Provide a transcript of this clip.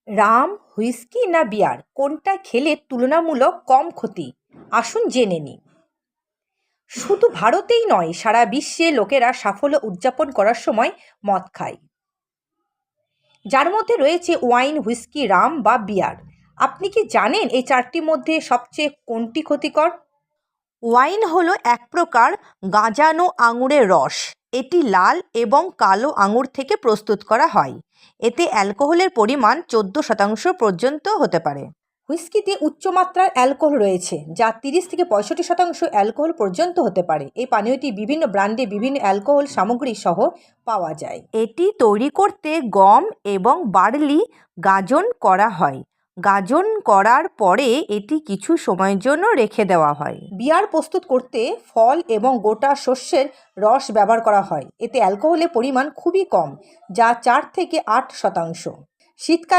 Ram, whisky না বিয়ার কোনটা খেলে তুলনামূলক কম ক্ষতি? আসুন জেনে নিই। শুধু ভারতেই নয়, সারা বিশ্বে লোকেরা সাফল্য উদযাপন করার সময় মদ খায়, যার মধ্যে রয়েছে ওয়াইন, হুইস্কি, রাম বা বিয়ার। আপনি কি জানেন এই চারটির মধ্যে সবচেয়ে কোনটি ক্ষতিকর? ওয়াইন হলো এক প্রকার গাঁজানো আঙুরের রস। এটি লাল এবং কালো আঙুর থেকে প্রস্তুত করা হয়। এতে অ্যালকোহলের পরিমাণ 14% পর্যন্ত হতে পারে। হুইস্কিতে উচ্চমাত্রার অ্যালকোহল রয়েছে, যা 30 থেকে 65% অ্যালকোহল পর্যন্ত হতে পারে। এই পানীয়টি বিভিন্ন ব্র্যান্ডে বিভিন্ন অ্যালকোহল সামগ্রী সহ পাওয়া যায়। এটি তৈরি করতে গম এবং বার্লি গাঁজন করা হয়। গাঁজন করার পরে এটি কিছু সময়ের জন্য রেখে দেওয়া হয়। বিয়ার প্রস্তুত করতে ফল এবং গোটা শস্যের রস ব্যবহার করা হয়। এতে অ্যালকোহলের পরিমাণ খুবই কম, যা 4 থেকে 8%। শীতকালে